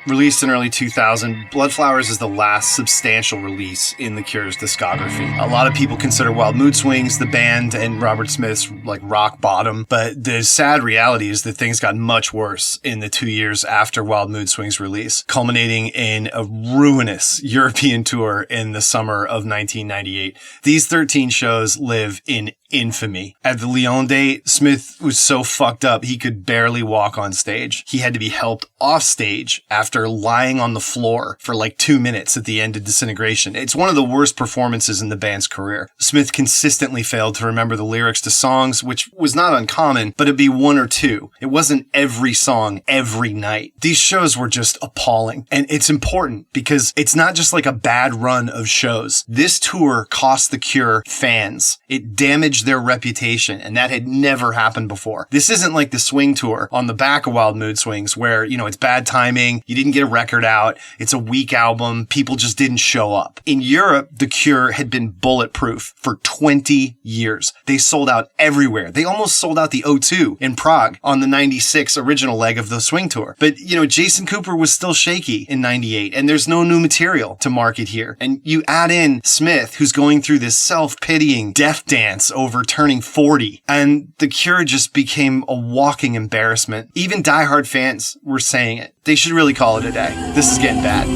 Released in early 2000, Bloodflowers is the last substantial release in The Cure's discography. A lot of people consider Wild Mood Swings the band and Robert Smith's rock bottom, but the sad reality is that things got much worse in the 2 years after Wild Mood Swings' release, culminating in a ruinous European tour in the summer of 1998. These 13 shows live in infamy. At the Lyon date, Smith was so fucked up he could barely walk on stage. He had to be helped off stage after lying on the floor for 2 minutes at the end of Disintegration. It's one of the worst performances in the band's career. Smith consistently failed to remember the lyrics to songs, which was not uncommon, but it'd be one or two. It wasn't every song every night. These shows were just appalling. And it's important because it's not just a bad run of shows. This tour cost The Cure fans. It damaged their reputation, and that had never happened before. This isn't like the Swing Tour on the back of Wild Mood Swings where, it's bad timing, you didn't get a record out, it's a weak album, people just didn't show up. In Europe, The Cure had been bulletproof for 20 years. They sold out everywhere. They almost sold out the O2 in Prague on the 96 original leg of the Swing Tour. But, Jason Cooper was still shaky in 98, and there's no new material to market here. And you add in Smith, who's going through this self-pitying death dance over turning 40, and The Cure just became a walking embarrassment. Even diehard fans were saying it. They should really call it a day. This is getting bad.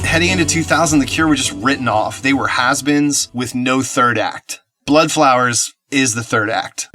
Heading into 2000, The Cure were just written off. They were has-beens with no third act. Bloodflowers is the third act.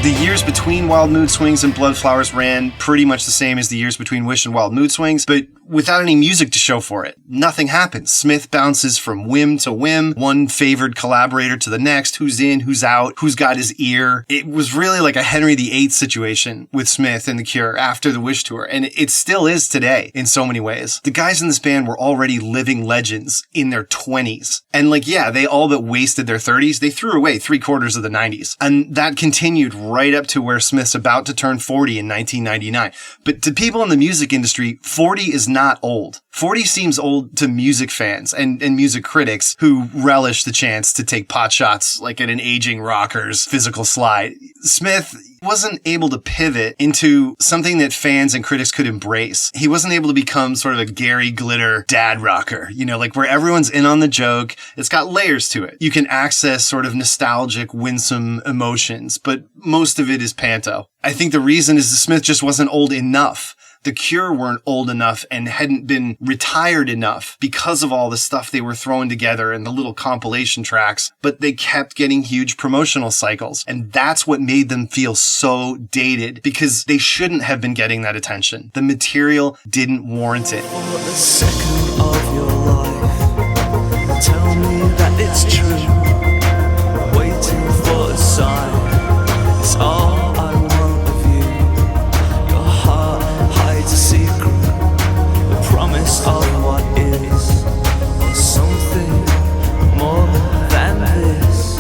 The years between Wild Mood Swings and Bloodflowers ran pretty much the same as the years between Wish and Wild Mood Swings, but without any music to show for it. Nothing happens. Smith bounces from whim to whim, one favored collaborator to the next, who's in, who's out, who's got his ear. It was really like a Henry VIII situation with Smith and The Cure after the Wish tour, and it still is today in so many ways. The guys in this band were already living legends in their 20s. And they all but wasted their 30s. They threw away 3/4 of the 90s. And that continued right up to where Smith's about to turn 40 in 1999. But to people in the music industry, 40 is not old. 40 seems old to music fans and music critics who relish the chance to take pot shots at an aging rocker's physical slide. Smith wasn't able to pivot into something that fans and critics could embrace. He wasn't able to become sort of a Gary Glitter dad rocker, where everyone's in on the joke. It's got layers to it. You can access sort of nostalgic, winsome emotions, but most of it is panto. I think the reason is that Smith just wasn't old enough. The Cure weren't old enough and hadn't been retired enough because of all the stuff they were throwing together and the little compilation tracks, but they kept getting huge promotional cycles. And that's what made them feel so dated, because they shouldn't have been getting that attention. The material didn't warrant it. For a second of your life, tell me that it's true. Waiting for a sign, it's all I want of you. Your heart hides a secret, a promise of what is, or something more than this.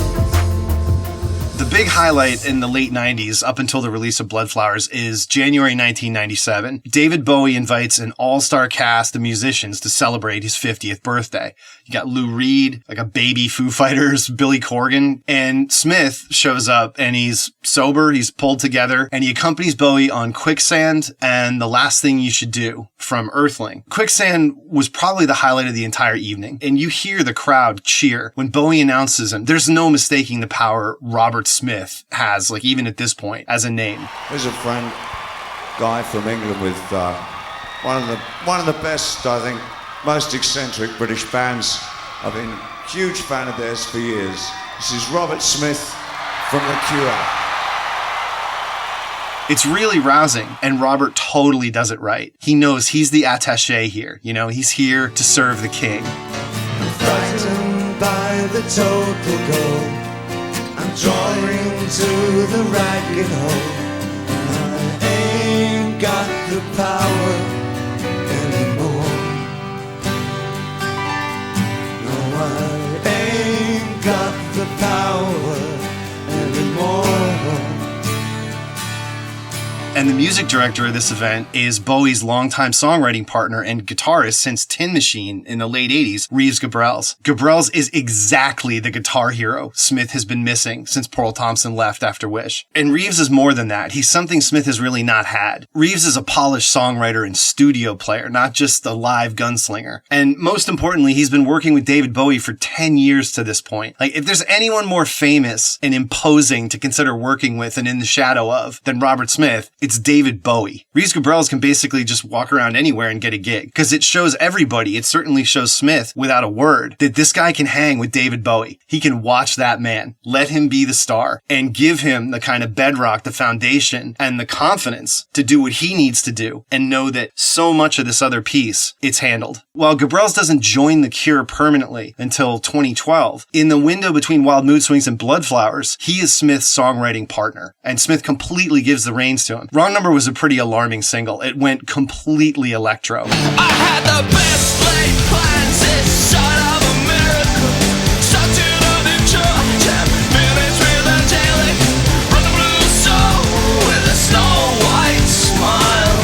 The big highlight in the late 90s, up until the release of Bloodflowers, is January 1997. David Bowie invites an all-star cast of musicians to celebrate his 50th birthday. You got Lou Reed, a baby Foo Fighters, Billy Corgan, and Smith shows up and he's sober, he's pulled together, and he accompanies Bowie on Quicksand and The Last Thing You Should Do from Earthling. Quicksand was probably the highlight of the entire evening, and you hear the crowd cheer when Bowie announces him. There's no mistaking the power Robert Smith has, even at this point, as a name. There's a friend, guy from England with one of the best, I think, most eccentric British bands. I've been a huge fan of theirs for years. This is Robert Smith from The Cure. It's really rousing, and Robert totally does it right. He knows he's the attaché here. You know, he's here to serve the king. Frightened by the total goal, I'm drawing to the ragged hole. I ain't got the power anymore. No, I ain't got the power anymore. And the music director of this event is Bowie's longtime songwriting partner and guitarist since Tin Machine in the late 80s, Reeves Gabrels. Gabrels is exactly the guitar hero Smith has been missing since Pearl Thompson left after Wish. And Reeves is more than that. He's something Smith has really not had. Reeves is a polished songwriter and studio player, not just a live gunslinger. And most importantly, he's been working with David Bowie for 10 years to this point. Like, if there's anyone more famous and imposing to consider working with and in the shadow of than Robert Smith, it's David Bowie. Reeves Gabrels can basically just walk around anywhere and get a gig, because it shows everybody, it certainly shows Smith without a word, that this guy can hang with David Bowie. He can watch that man, let him be the star, and give him the kind of bedrock, the foundation, and the confidence to do what he needs to do, and know that so much of this other piece, it's handled. While Gabrels doesn't join The Cure permanently until 2012, in the window between Wild Mood Swings and Bloodflowers, he is Smith's songwriting partner, and Smith completely gives the reins to him. Wrong Number was a pretty alarming single. It went completely electro. I had the best laid plans inside of a miracle. Started on the church, 10 minutes with a daily. Run the blue soul with a snow white smile.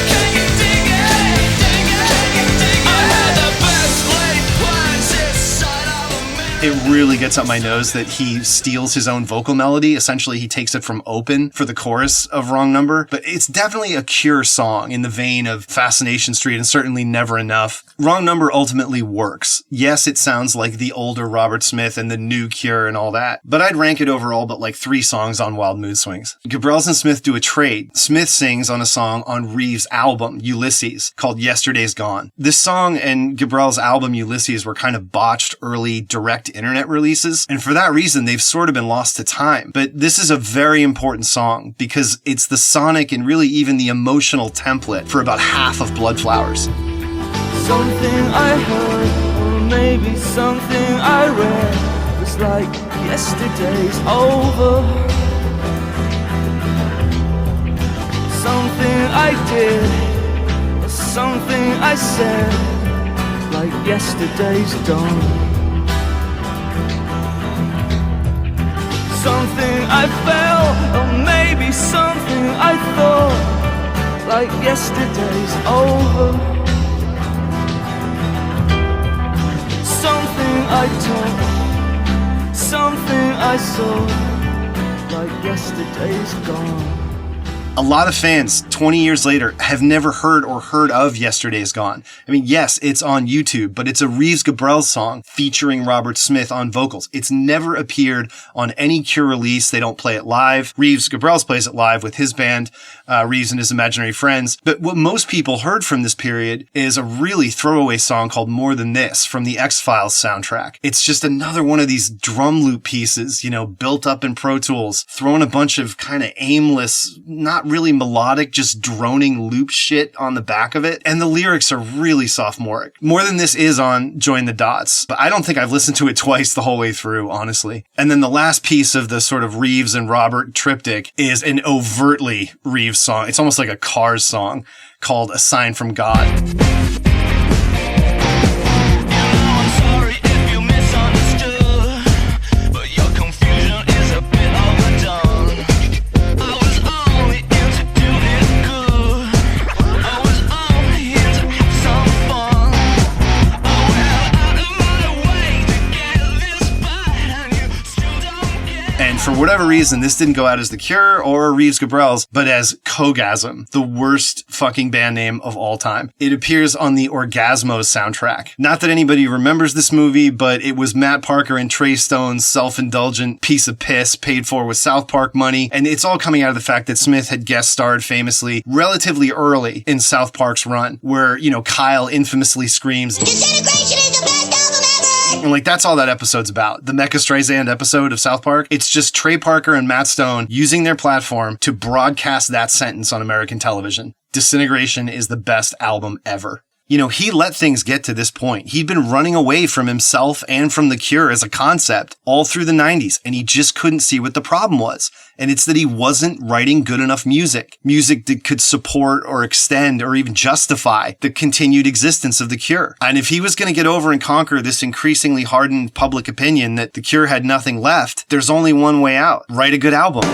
Can you dig it? Dig it? Can you dig it? I had the best laid plans inside of a miracle. It really gets up my nose that he steals his own vocal melody. Essentially, he takes it from Open for the chorus of Wrong Number. But it's definitely a Cure song in the vein of Fascination Street and certainly Never Enough. Wrong Number ultimately works. Yes, it sounds like the older Robert Smith and the new Cure and all that, but I'd rank it over all but like 3 songs on Wild Mood Swings. Gabrels and Smith do a trade. Smith sings on a song on Reeves' album, Ulysses, called Yesterday's Gone. This song and Gabrels' album, Ulysses, were kind of botched early direct internet releases, and for that reason, they've sort of been lost to time. But this is a very important song because it's the sonic and really even the emotional template for about half of Bloodflowers. Something I heard, or maybe something I read, was like yesterday's over. Something I did, or something I said, like yesterday's done. Something I felt, or maybe something I thought, like yesterday's over. Something I taught, something I saw, like yesterday's gone. A lot of fans, 20 years later, have never heard or heard of Yesterday's Gone. I mean, yes, it's on YouTube, but it's a Reeves Gabrels song featuring Robert Smith on vocals. It's never appeared on any Cure release. They don't play it live. Reeves Gabrels plays it live with his band, Reeves and His Imaginary Friends. But what most people heard from this period is a really throwaway song called More Than This from the X-Files soundtrack. It's just another one of these drum loop pieces, you know, built up in Pro Tools, throwing a bunch of kind of aimless, not really melodic, just droning loop shit on the back of it. And the lyrics are really sophomoric. More Than This is on Join the Dots, but I don't think I've listened to it twice the whole way through, honestly. And then the last piece of the sort of Reeves and Robert triptych is an overtly Reeves song. It's almost like a Cars song called A Sign from God. For whatever reason, this didn't go out as The Cure or Reeves Gabrels, but as Kogasm, the worst fucking band name of all time. It appears on the Orgasmo soundtrack. Not that anybody remembers this movie, but it was Matt Parker and Trey Stone's self-indulgent piece of piss paid for with South Park money, and it's all coming out of the fact that Smith had guest starred famously relatively early in South Park's run, where, you know, Kyle infamously screams, "Disintegration is the best album ever!" And like, that's all that episode's about. The Mecha Streisand episode of South Park. It's just Trey Parker and Matt Stone using their platform to broadcast that sentence on American television. Disintegration is the best album ever. You know, he let things get to this point. He'd been running away from himself and from The Cure as a concept all through the 90s, and he just couldn't see what the problem was. And it's that he wasn't writing good enough music that could support or extend or even justify the continued existence of The Cure. And if he was going to get over and conquer this increasingly hardened public opinion that The Cure had nothing left, there's only one way out. Write a good album.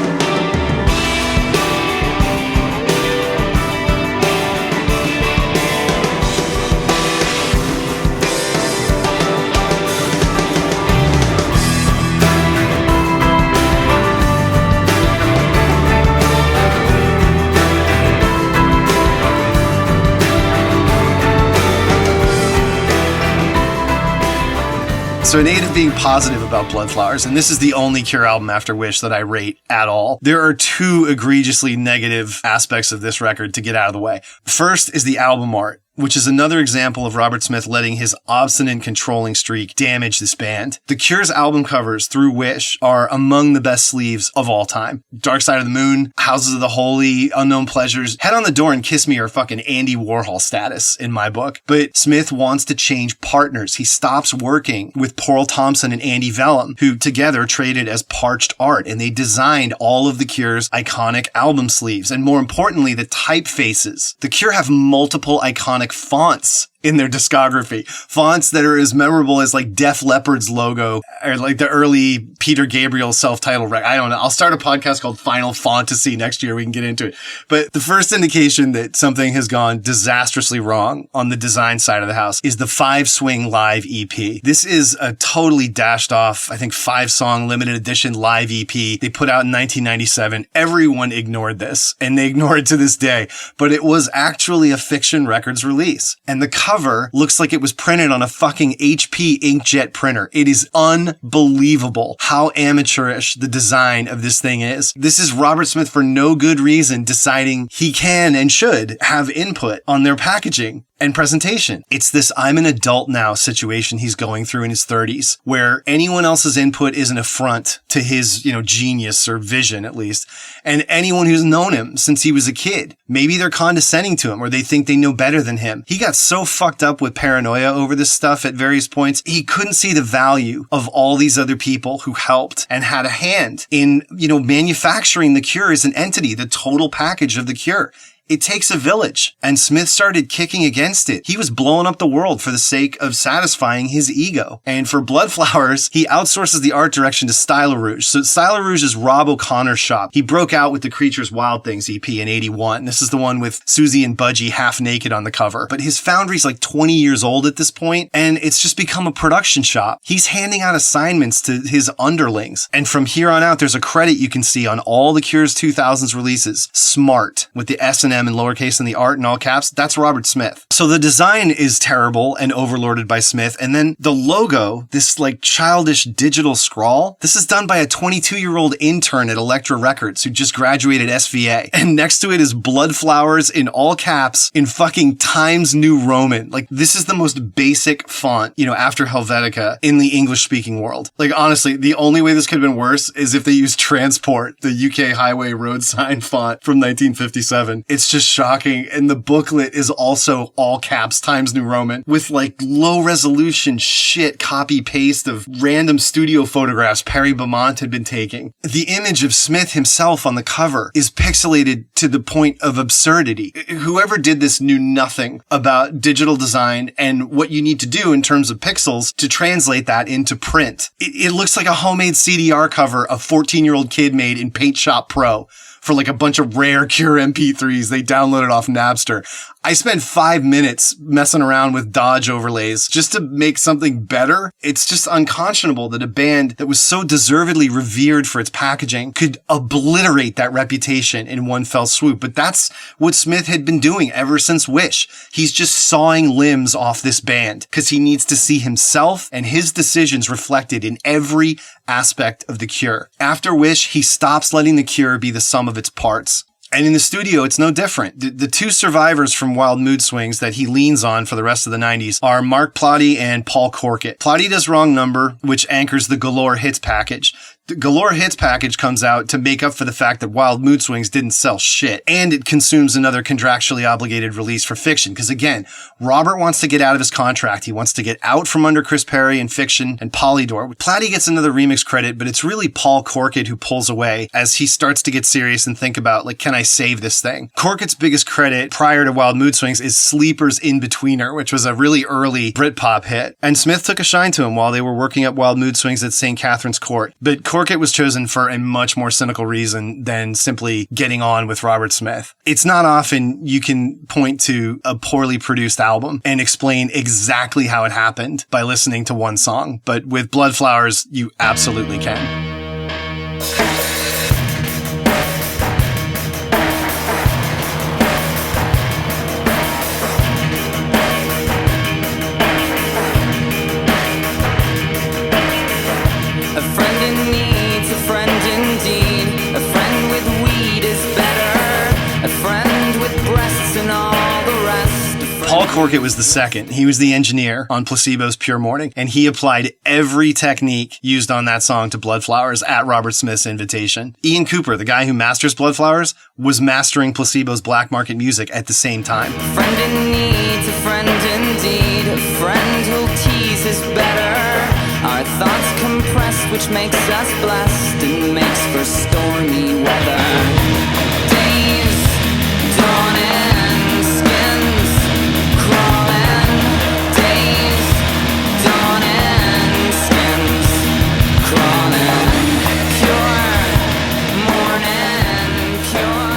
So in aid of being positive about Bloodflowers, and this is the only Cure album after Wish that I rate at all, there are two egregiously negative aspects of this record to get out of the way. First is the album art, which is another example of Robert Smith letting his obstinate controlling streak damage this band. The Cure's album covers through Wish are among the best sleeves of all time. Dark Side of the Moon, Houses of the Holy, Unknown Pleasures, Head on the Door and Kiss Me are fucking Andy Warhol status in my book. But Smith wants to change partners. He stops working with Paul Thompson and Andy Vellum, who together traded as Parched Art, and they designed all of The Cure's iconic album sleeves, and more importantly, the typefaces. The Cure have multiple iconic fonts in their discography. Fonts that are as memorable as like Def Leppard's logo or like the early Peter Gabriel self-titled record. I don't know. I'll start a podcast called Final Fantasy next year. We can get into it. But the first indication that something has gone disastrously wrong on the design side of the house is the 5-swing live EP. This is a totally dashed off, I think 5-song limited edition live EP they put out in 1997. Everyone ignored this and they ignore it to this day, but it was actually a Fiction Records release. And the cover looks like it was printed on a fucking HP inkjet printer. It is unbelievable how amateurish the design of this thing is. This is Robert Smith for no good reason deciding he can and should have input on their packaging and presentation. It's this I'm an adult now situation he's going through in his 30s, where anyone else's input is an affront to his, genius or vision at least. And anyone who's known him since he was a kid, maybe they're condescending to him or they think they know better than him. He got so fucked up with paranoia over this stuff at various points. He couldn't see the value of all these other people who helped and had a hand in, manufacturing The Cure as an entity, the total package of The Cure. It takes a village, and Smith started kicking against it. He was blowing up the world for the sake of satisfying his ego. And for Bloodflowers, he outsources the art direction to Stylo Rouge. So Stylo Rouge is Rob O'Connor's shop. He broke out with the Creatures Wild Things EP in 81. This is the one with Susie and Budgie half naked on the cover. But his foundry's like 20 years old at this point, and it's just become a production shop. He's handing out assignments to his underlings. And from here on out, there's a credit you can see on all the Cure's 2000s releases. Smart, with the S&M in lowercase and the art in all caps, that's Robert Smith. So the design is terrible and overlorded by Smith. And then the logo, this like childish digital scrawl, this is done by a 22-year-old intern at Elektra Records who just graduated SVA. And next to it is Bloodflowers in all caps in fucking Times New Roman. Like, this is the most basic font, after Helvetica in the English-speaking world. Like, honestly, the only way this could have been worse is if they used Transport, the UK highway road sign font from 1957. It's just shocking. And the booklet is also all caps Times New Roman with like low resolution shit copy paste of random studio photographs Perry Beaumont had been taking. The image of Smith himself on the cover is pixelated to the point of absurdity. Whoever did this knew nothing about digital design and what you need to do in terms of pixels to translate that into print. It looks like a homemade CDR cover a 14-year-old kid made in Paint Shop Pro for like a bunch of rare Cure MP3s they downloaded off Napster. I spent 5 minutes messing around with Dodge overlays just to make something better. It's just unconscionable that a band that was so deservedly revered for its packaging could obliterate that reputation in one fell swoop. But that's what Smith had been doing ever since Wish. He's just sawing limbs off this band because he needs to see himself and his decisions reflected in every aspect of The Cure. After Wish, he stops letting The Cure be the sum of its parts. And in the studio, it's no different. The two survivors from Wild Mood Swings that he leans on for the rest of the 90s are Mark Plotty and Paul Corkett. Plotty does Wrong Number, which anchors the Galore Hits package. The Galore Hits package comes out to make up for the fact that Wild Mood Swings didn't sell shit, and it consumes another contractually obligated release for Fiction. Because again, Robert wants to get out of his contract. He wants to get out from under Chris Perry and Fiction and Polydor. Plotty gets another remix credit, but it's really Paul Corkett who pulls away as he starts to get serious and think about, like, can I save this thing? Corkett's biggest credit prior to Wild Mood Swings is Sleeper's In-Betweener, which was a really early Britpop hit. And Smith took a shine to him while they were working up Wild Mood Swings at St. Catherine's Court. But Corkett was chosen for a much more cynical reason than simply getting on with Robert Smith. It's not often you can point to a poorly produced album and explain exactly how it happened by listening to one song, but with Bloodflowers, you absolutely can. Paul Corkett was the second. He was the engineer on Placebo's Pure Morning, and he applied every technique used on that song to Bloodflowers at Robert Smith's invitation. Ian Cooper, the guy who masters Bloodflowers, was mastering Placebo's Black Market music at the same time. A friend in need, a friend indeed, a friend who'll tease is better. Our thoughts compressed, which makes us blessed and makes for stormy weather. Days dawning, skins crawling. Days dawning, skins crawling. Pure morning, pure.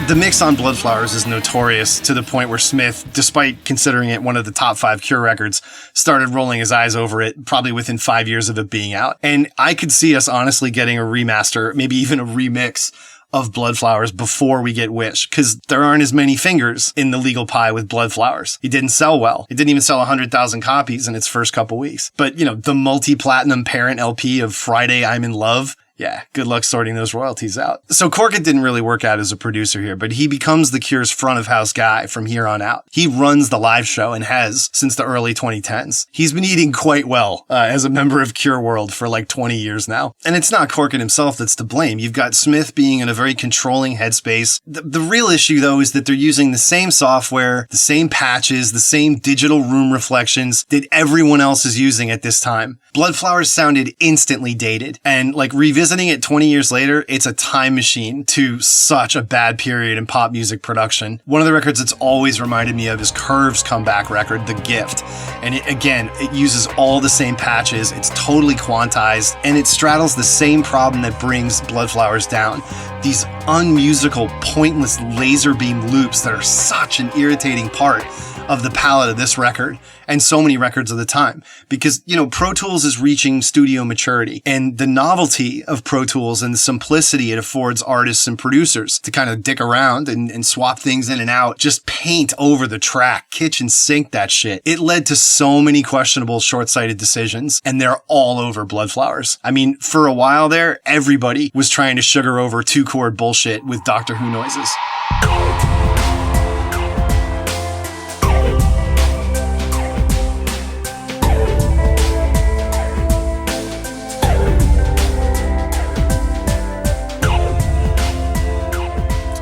The mix on Bloodflowers is notorious to the point where Smith, despite considering it one of the top 5 Cure records, started rolling his eyes over it probably within 5 years of it being out. And I could see us honestly getting a remaster, maybe even a remix of Bloodflowers before we get Wish, because there aren't as many fingers in the legal pie with Bloodflowers. It didn't sell well. It didn't even sell 100,000 copies in its first couple weeks. But, you know, the multi-platinum parent LP of Friday I'm in Love, yeah, good luck sorting those royalties out. So Corkett didn't really work out as a producer here, but he becomes the Cure's front of house guy from here on out. He runs the live show and has since the early 2010s. He's been eating quite well as a member of Cure World for like 20 years now. And it's not Corkett himself that's to blame. You've got Smith being in a very controlling headspace. The real issue, though, is that they're using the same software, the same patches, the same digital room reflections that everyone else is using at this time. Bloodflowers sounded instantly dated, and like revisiting it 20 years later, it's a time machine to such a bad period in pop music production. One of the records that's always reminded me of is Curve's comeback record, The Gift. And it uses all the same patches, it's totally quantized, and it straddles the same problem that brings Bloodflowers down. These unmusical, pointless laser beam loops that are such an irritating part of the palette of this record and so many records of the time. Because, you know, Pro Tools is reaching studio maturity, and the novelty of Pro Tools and the simplicity it affords artists and producers to kind of dick around and swap things in and out, just paint over the track, kitchen sink that shit. It led to so many questionable short-sighted decisions, and they're all over Bloodflowers. I mean, for a while there, everybody was trying to sugar over 2-chord bullshit with Doctor Who noises.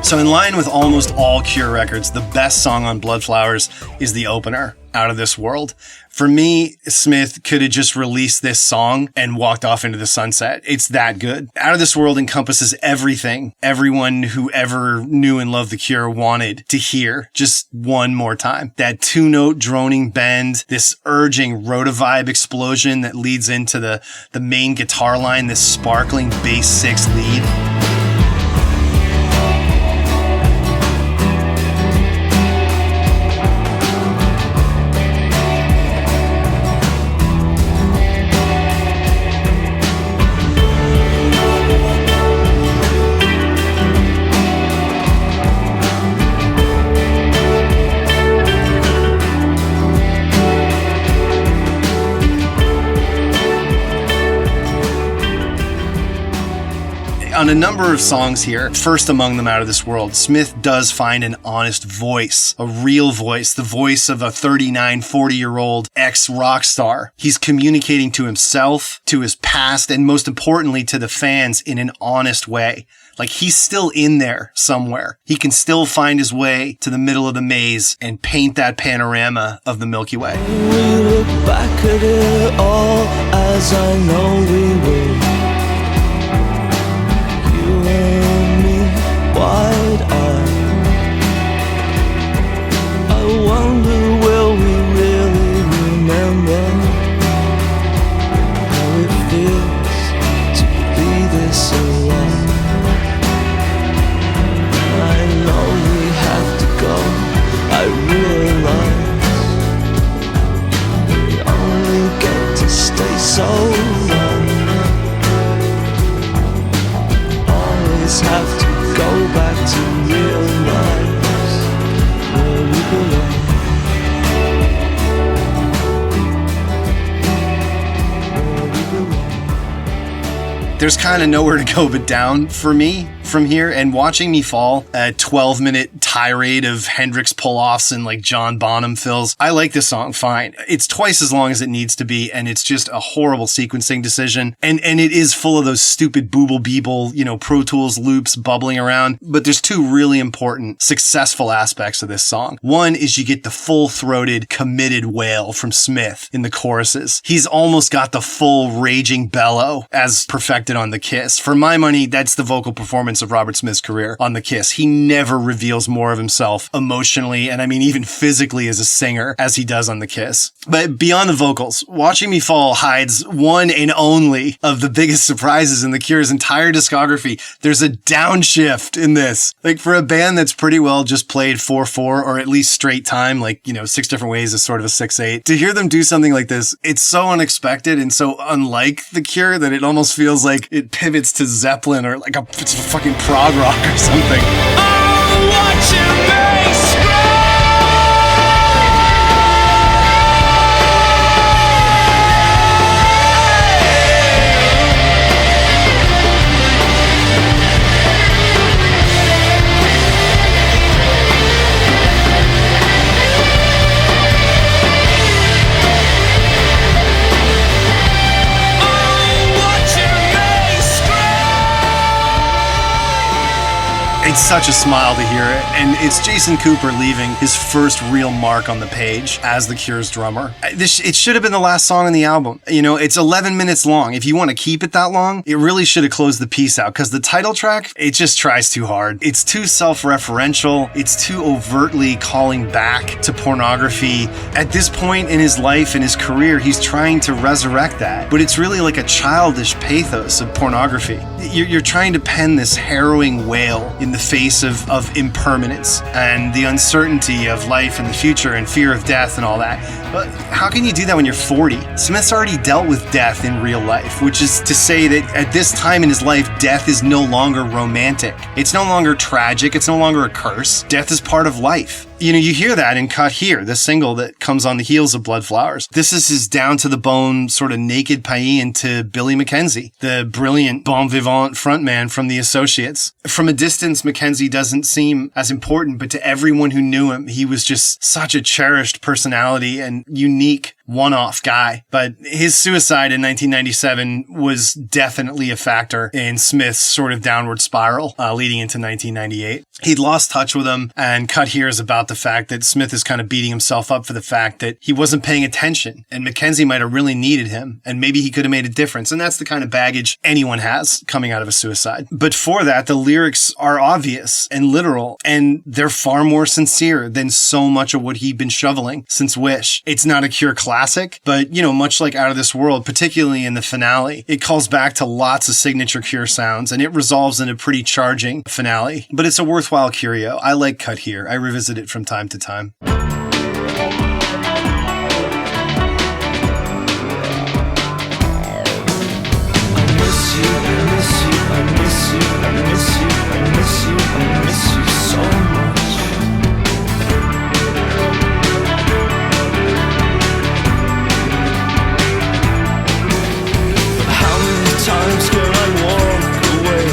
So in line with almost all Cure records, the best song on Bloodflowers is the opener, Out of This World. For me, Smith could have just released this song and walked off into the sunset. It's that good. Out of This World encompasses everything everyone who ever knew and loved the Cure wanted to hear just one more time. That 2-note droning bend, this urging rotavibe explosion that leads into the main guitar line, this sparkling bass 6 lead. On a number of songs here, first among them Out of This World, Smith does find an honest voice, a real voice, the voice of a 39, 40-year-old ex-rock star. He's communicating to himself, to his past, and most importantly to the fans in an honest way. Like, he's still in there somewhere. He can still find his way to the middle of the maze and paint that panorama of the Milky Way. We look back at it all as I know we will. You and me, wide-eyed. I wonder, will we really remember how it feels to be this alive? I know we have to go, I realize we only get to stay so long. Always have to go back to realize where we belong. There's kind of nowhere to go but down for me from here, and Watching Me Fall, a 12-minute tirade of Hendrix pull-offs and like John Bonham fills. I like this song fine. It's twice as long as it needs to be, and it's just a horrible sequencing decision. And it is full of those stupid booble beeble, Pro Tools loops bubbling around. But there's two really important, successful aspects of this song. One is you get the full-throated, committed wail from Smith in the choruses. He's almost got the full raging bellow as perfected on The Kiss. For my money, that's the vocal performance of Robert Smith's career on The Kiss. He never reveals more of himself emotionally, and I mean even physically as a singer, as he does on The Kiss. But beyond the vocals, Watching Me Fall hides one and only of the biggest surprises in The Cure's entire discography. There's a downshift in this. Like, for a band that's pretty well just played 4/4 or at least straight time, like, 6 different ways is sort of a 6/8. To hear them do something like this, it's so unexpected and so unlike The Cure that it almost feels like it pivots to Zeppelin or like it's a fucking prog rock or something. Oh, what you make scream. It's such a smile to hear it, and it's Jason Cooper leaving his first real mark on the page as The Cure's drummer. It should have been the last song on the album. It's 11 minutes long. If you want to keep it that long, it really should have closed the piece out, because the title track, it just tries too hard. It's too self-referential. It's too overtly calling back to pornography. At this point in his life and his career, he's trying to resurrect that, but it's really like a childish pathos of pornography. You're trying to pen this harrowing wail in the face of impermanence and the uncertainty of life and the future and fear of death and all that. But how can you do that when you're 40? Smith's already dealt with death in real life, which is to say that at this time in his life, death is no longer romantic. It's no longer tragic. It's no longer a curse. Death is part of life. You hear that in Cut Here, the single that comes on the heels of Bloodflowers. This is his down-to-the-bone, sort of naked paean to Billy Mackenzie, the brilliant bon vivant frontman from The Associates. From a distance, Mackenzie doesn't seem as important, but to everyone who knew him, he was just such a cherished personality and unique one-off guy. But his suicide in 1997 was definitely a factor in Smith's sort of downward spiral leading into 1998. He'd lost touch with him, and Cut Here is about the fact that Smith is kind of beating himself up for the fact that he wasn't paying attention, and Mackenzie might have really needed him, and maybe he could have made a difference. And that's the kind of baggage anyone has coming out of a suicide. But for that, the lyrics are obvious and literal, and they're far more sincere than so much of what he'd been shoveling since Wish. It's not a Cure classic, but, much like Out of This World, particularly in the finale, it calls back to lots of signature Cure sounds, and it resolves in a pretty charging finale. But it's a worthwhile curio. I like Cut Here. I revisit it from time to time. Times can I walk away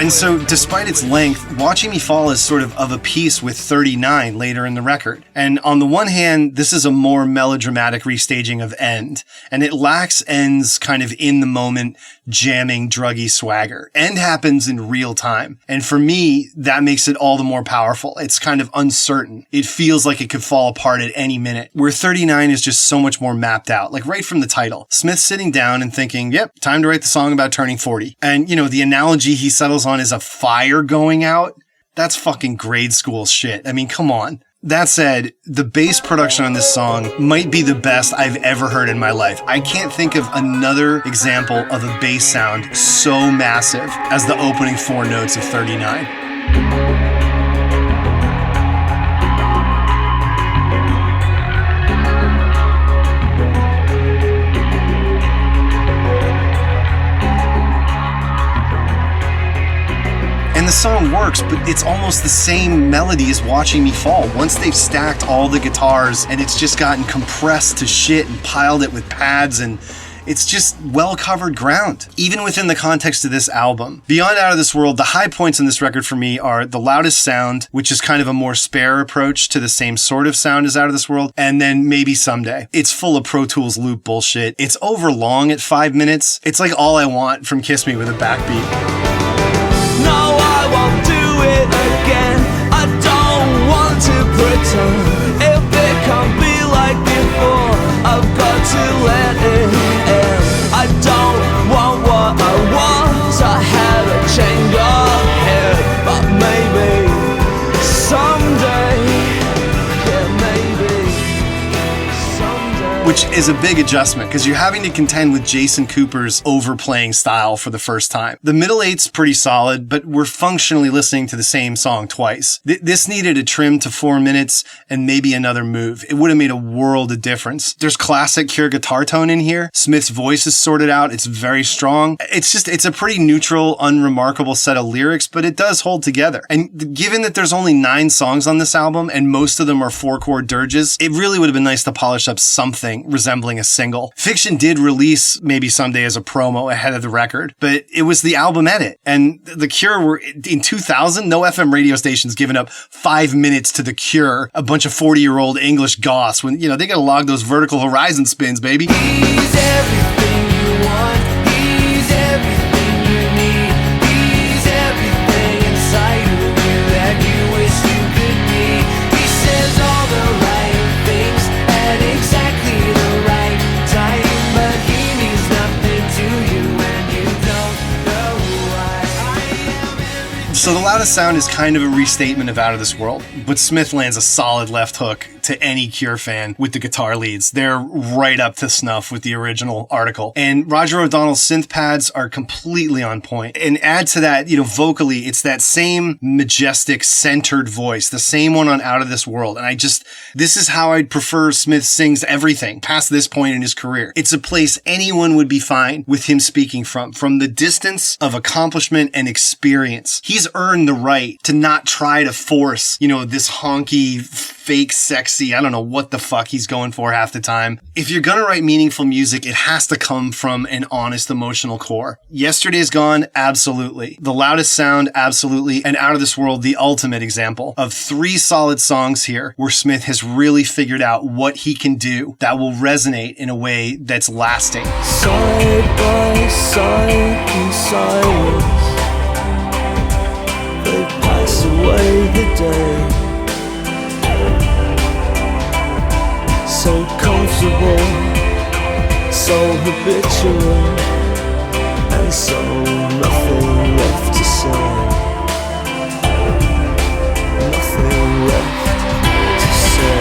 And so, despite its length, Watching Me Fall is sort of a piece with 39 later in the record. And on the one hand, this is a more melodramatic restaging of End, and it lacks End's kind of in-the-moment, jamming, druggy swagger. End happens in real time. And for me, that makes it all the more powerful. It's kind of uncertain. It feels like it could fall apart at any minute, where 39 is just so much more mapped out, like right from the title. Smith's sitting down and thinking, yep, time to write the song about turning 40. And, the analogy he settles on is a fire going out. That's fucking grade school shit. I mean, come on. That said, the bass production on this song might be the best I've ever heard in my life. I can't think of another example of a bass sound so massive as the opening 4 notes of 39. And the song works, but it's almost the same melody as Watching Me Fall. Once they've stacked all the guitars and it's just gotten compressed to shit and piled it with pads, and it's just well-covered ground, even within the context of this album. Beyond Out of This World, the high points in this record for me are The Loudest Sound, which is kind of a more spare approach to the same sort of sound as Out of This World, and then Maybe Someday. It's full of Pro Tools loop bullshit. It's overlong at 5 minutes. It's like All I Want from Kiss Me with a backbeat. No, I won't do it again. I don't want to pretend. If it can't be like before, I've got to let it end. I don't want what I was. I had a change of head, but maybe someday, yeah, maybe someday. Which is a big adjustment, because you're having to contend with Jason Cooper's overplaying style for the first time. The middle eight's pretty solid, but we're functionally listening to the same song twice. This needed a trim to 4 minutes and maybe another move. It would have made a world of difference. There's classic Cure guitar tone in here. Smith's voice is sorted out. It's very strong. It's a pretty neutral, unremarkable set of lyrics, but it does hold together. And given that there's only 9 songs on this album and most of them are 4-chord dirges, it really would have been nice to polish up something resembling a single. Fiction did release Maybe Someday as a promo ahead of the record, but it was the album edit. And The Cure were, in 2000, no FM radio stations giving up 5 minutes to The Cure, a bunch of 40-year-old English goths, when, they gotta log those vertical horizon spins, baby. He's everything you want. He's everything you need. He's everything inside of you that you wish you could be. He says all the right things at exactly the right time, but he means nothing to you and you don't know why. I am everything. So The Loudest Sound is kind of a restatement of Out of This World, but Smith lands a solid left hook to any Cure fan with the guitar leads. They're right up to snuff with the original article. And Roger O'Donnell's synth pads are completely on point. And add to that, vocally, it's that same majestic, centered voice, the same one on Out of This World. And this is how I'd prefer Smith sings everything past this point in his career. It's a place anyone would be fine with him speaking from the distance of accomplishment and experience. He's earned the right to not try to force, this honky, fake, sexy, I don't know what the fuck he's going for half the time. If you're gonna write meaningful music, it has to come from an honest emotional core. Yesterday's Gone, absolutely. The Loudest Sound, absolutely. And Out of This World, the ultimate example of 3 solid songs here where Smith has really figured out what he can do that will resonate in a way that's lasting. Side by side in silence, they pass away the day. So comfortable, so habitual, and so nothing left to say. Nothing left to say.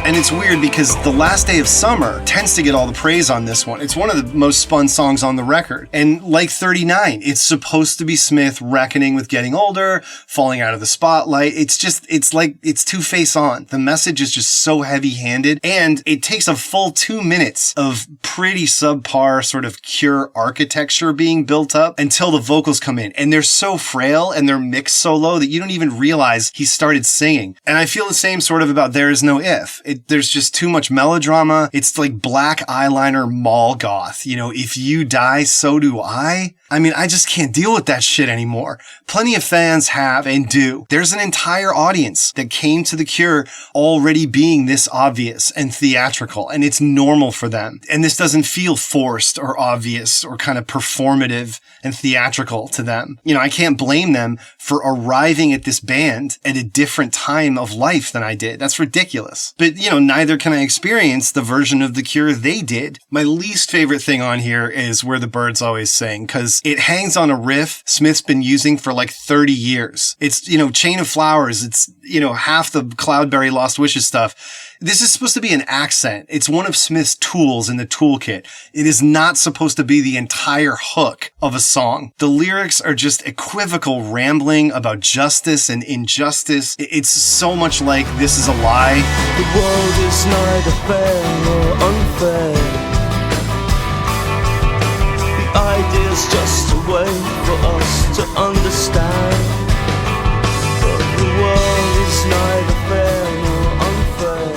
And it's weird because The Last Day of Summer tends to get all the praise on this one. It's one of the most spun songs on the record. And like 39, it's supposed to be Smith reckoning with getting older, falling out of the spotlight. It's like it's too face on. The message is just so heavy-handed, and it takes a full 2 minutes of pretty subpar sort of Cure architecture being built up until the vocals come in. And they're so frail and they're mixed so low that you don't even realize he started singing. And I feel the same sort of about There Is No If. There's just too much melodrama. It's like black eyeliner mall goth. You know, if you die, so do I. I mean, I just can't deal with that shit anymore. Plenty of fans have and do. There's an entire audience that came to The Cure already being this obvious and theatrical, and it's normal for them. And this doesn't feel forced or obvious or kind of performative and theatrical to them. You know, I can't blame them for arriving at this band at a different time of life than I did. That's ridiculous. But, you know, neither can I experience the version of The Cure they did. My least favorite thing on here is Where the Birds Always Sing, because it hangs on a riff Smith's been using for like 30 years. It's, you know, Chain of Flowers. It's, you know, half the Cloudberry Lost Wishes stuff. This is supposed to be an accent. It's one of Smith's tools in the toolkit. It is not supposed to be the entire hook of a song. The lyrics are just equivocal rambling about justice and injustice. It's so much like This Is a Lie. The world is neither fair nor unfair. The idea's just a way for us to understand. But the world is neither fair nor unfair.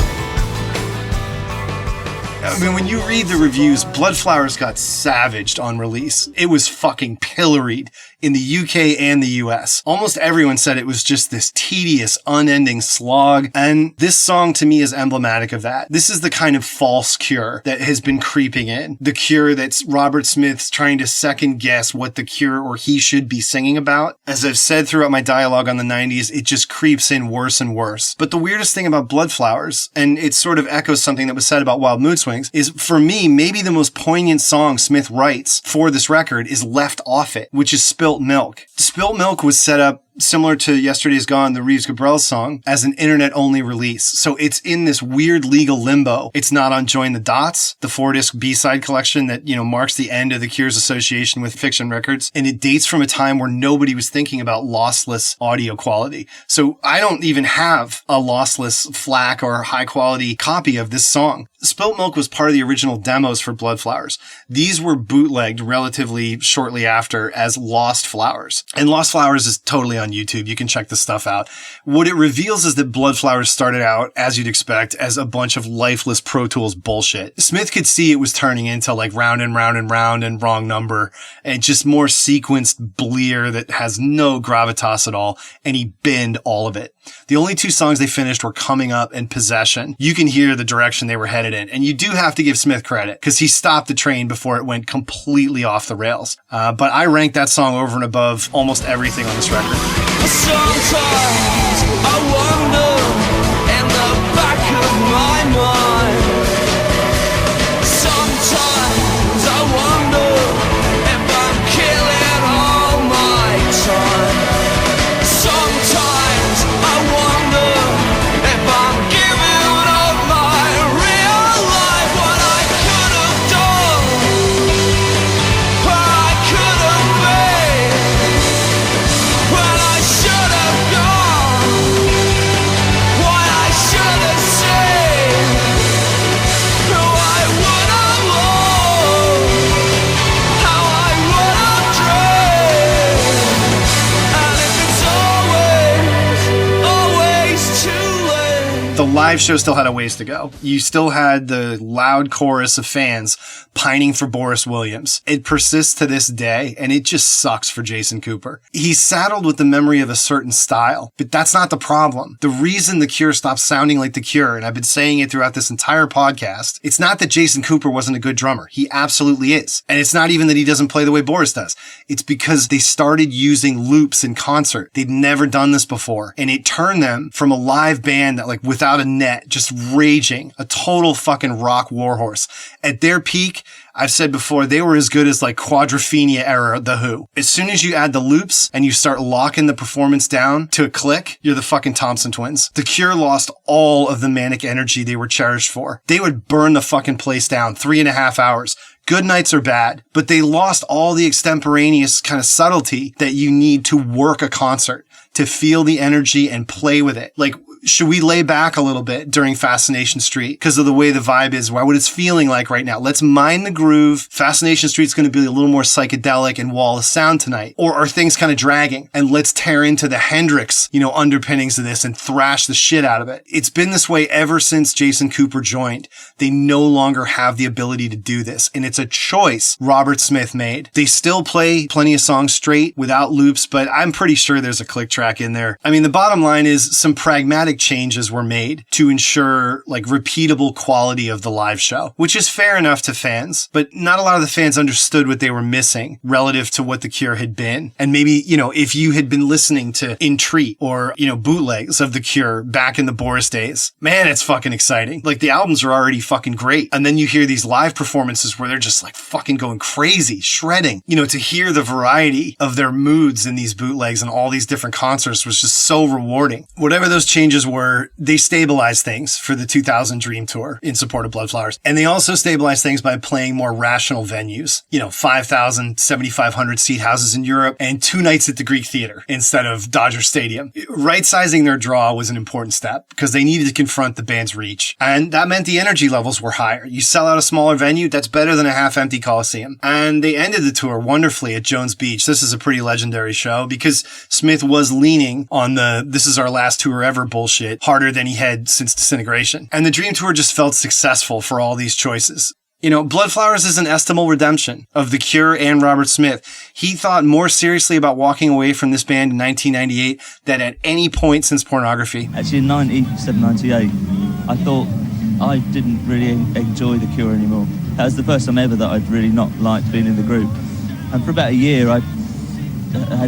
I mean, when you read the reviews, Bloodflowers got savaged on release. It was fucking pilloried in the UK and the US. Almost everyone said it was just this tedious, unending slog, and this song to me is emblematic of that. This is the kind of false Cure that has been creeping in. The Cure that's Robert Smith's trying to second guess what the Cure or he should be singing about. As I've said throughout my dialogue on the 90s, it just creeps in worse and worse. But the weirdest thing about Bloodflowers, and it sort of echoes something that was said about Wild Mood Swings, is for me, maybe the most poignant song Smith writes for this record is left off it, which is Spilt Milk. Spilt Milk was set up similar to Yesterday's Gone, the Reeves Gabrels song, as an internet-only release. So it's in this weird legal limbo. It's not on Join the Dots, the 4-disc B-side collection that, you know, marks the end of the Cure's association with Fiction Records. And it dates from a time where nobody was thinking about lossless audio quality. So I don't even have a lossless FLAC or high-quality copy of this song. Spilt Milk was part of the original demos for Bloodflowers. These were bootlegged relatively shortly after as Lost Flowers. And Lost Flowers is totally on YouTube. You can check this stuff out. What it reveals is that Bloodflowers started out, as you'd expect, as a bunch of lifeless Pro Tools bullshit. Smith could see it was turning into like Round and Round and Round and Wrong Number, and just more sequenced bleer that has no gravitas at all, and he binned all of it. The only two songs they finished were Coming Up and Possession. You can hear the direction they were headed in, and you do have to give Smith credit, because he stopped the train before it went completely off the rails. But I rank that song over and above almost everything on this record. Sometimes I wonder in the back of my mind. Sometimes I wonder if I'm killing all my time. Sometimes I wonder if I'm giving up my real life. What I could have done, where I could have been, when I should have gone, what I should have said, who I would have loved, how I would have dreamed, and if it's always too late. The live show still had a ways to go. You still had the loud chorus of fans pining for Boris Williams. It persists to this day, and it just sucks for Jason Cooper. He's saddled with the memory of a certain style, but that's not the problem. The reason The Cure stopped sounding like The Cure, and I've been saying it throughout this entire podcast, it's not that Jason Cooper wasn't a good drummer. He absolutely is. And it's not even that he doesn't play the way Boris does. It's because they started using loops in concert. They'd never done this before, and it turned them from a live band that, like, without a net, just raging, a total fucking rock warhorse. At their peak, I've said before, they were as good as like Quadrophenia era The Who. As soon as you add the loops and you start locking the performance down to a click, you're the fucking Thompson Twins. The Cure lost all of the manic energy they were cherished for. They would burn the fucking place down 3.5 hours. Good nights are bad, but they lost all the extemporaneous kind of subtlety that you need to work a concert, to feel the energy and play with it. Like, should we lay back a little bit during Fascination Street because of the way the vibe is, what it's feeling like right now? Let's mind the groove. Fascination Street's going to be a little more psychedelic and wall of sound tonight. Or are things kind of dragging? And let's tear into the Hendrix, underpinnings of this and thrash the shit out of it. It's been this way ever since Jason Cooper joined. They no longer have the ability to do this. And it's a choice Robert Smith made. They still play plenty of songs straight without loops, but I'm pretty sure there's a click track in there. I mean, the bottom line is some pragmatic changes were made to ensure like repeatable quality of the live show, which is fair enough to fans, but not a lot of the fans understood what they were missing relative to what the Cure had been. And maybe, if you had been listening to In Treat or, bootlegs of the Cure back in the Boris days, man, it's fucking exciting. Like the albums are already fucking great. And then you hear these live performances where they're just like fucking going crazy, shredding, to hear the variety of their moods in these bootlegs and all these different concerts was just so rewarding. Whatever those changes were, they stabilized things for the 2000 Dream Tour in support of Bloodflowers. And they also stabilized things by playing more rational venues, 5,000, 7,500 seat houses in Europe and 2 nights at the Greek Theater instead of Dodger Stadium. Right-sizing their draw was an important step because they needed to confront the band's reach. And that meant the energy levels were higher. You sell out a smaller venue, that's better than a half-empty Coliseum. And they ended the tour wonderfully at Jones Beach. This is a pretty legendary show because Smith was leaning on the "this is our last tour ever" bullshit harder than he had since Disintegration. And the Dream Tour just felt successful for all these choices. Bloodflowers is an estimable redemption of the Cure and Robert Smith. He thought more seriously about walking away from this band in 1998 than at any point since Pornography. Actually, in 97, 98, I thought I didn't really enjoy the Cure anymore. That was the first time ever that I'd really not liked being in the group. And for about a year, I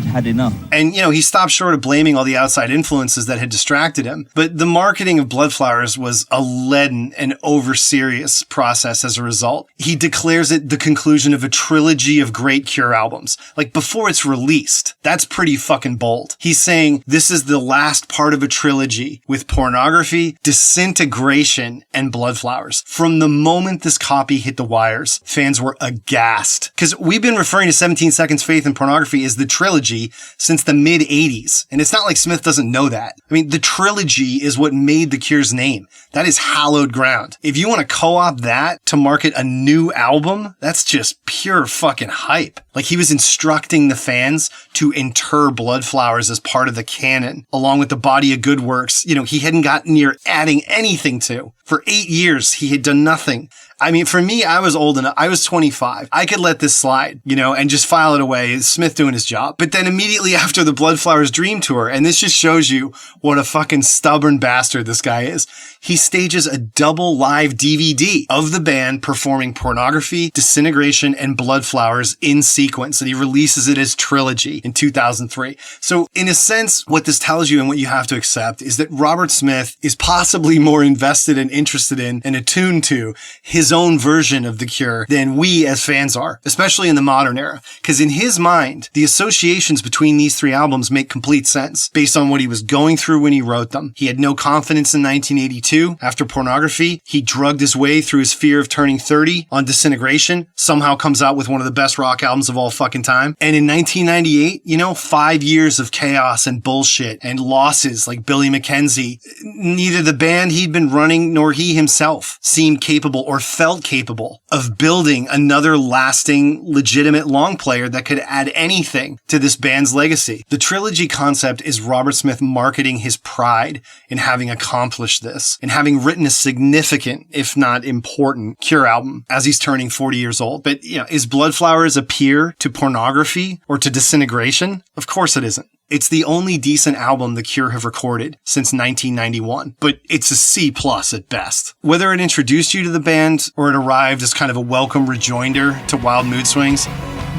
had enough. And, he stopped short of blaming all the outside influences that had distracted him. But the marketing of Bloodflowers was a leaden and over-serious process as a result. He declares it the conclusion of a trilogy of great Cure albums. Like, before it's released. That's pretty fucking bold. He's saying this is the last part of a trilogy with Pornography, Disintegration, and Bloodflowers. From the moment this copy hit the wires, fans were aghast. Because we've been referring to 17 Seconds, Faith, and Pornography as the trilogy since the mid-80s. And it's not like Smith doesn't know that. I mean, the trilogy is what made the Cure's name. That is hallowed ground. If you want to co-opt that to market a new album, that's just pure fucking hype. Like he was instructing the fans to inter Bloodflowers as part of the canon, along with the body of good works, he hadn't gotten near adding anything to. For 8 years, he had done nothing. I mean, for me, I was old enough. I was 25. I could let this slide, and just file it away. Smith doing his job. But then immediately after the Bloodflowers Dream Tour, and this just shows you what a fucking stubborn bastard this guy is, he stages a double live DVD of the band performing Pornography, Disintegration, and Bloodflowers in sequence. And he releases it as trilogy in 2003. So in a sense, what this tells you and what you have to accept is that Robert Smith is possibly more invested and interested in and attuned to his own version of the Cure than we as fans are, especially in the modern era. Because in his mind, the associations between these 3 albums make complete sense based on what he was going through when he wrote them. He had no confidence in 1982. After Pornography, he drugged his way through his fear of turning 30 on Disintegration, somehow comes out with one of the best rock albums of all fucking time. And in 1998, 5 years of chaos and bullshit and losses like Billy Mackenzie, neither the band he'd been running nor he himself seemed capable or felt capable of building another lasting, legitimate long player that could add anything to this band's legacy. The trilogy concept is Robert Smith marketing his pride in having accomplished this and having written a significant, if not important, Cure album as he's turning 40 years old. But, is Bloodflowers a peer to Pornography or to Disintegration? Of course it isn't. It's the only decent album the Cure have recorded since 1991, but it's a C+ at best. Whether it introduced you to the band or it arrived as kind of a welcome rejoinder to Wild Mood Swings,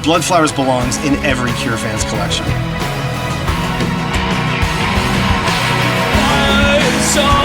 Bloodflowers belongs in every Cure fan's collection. So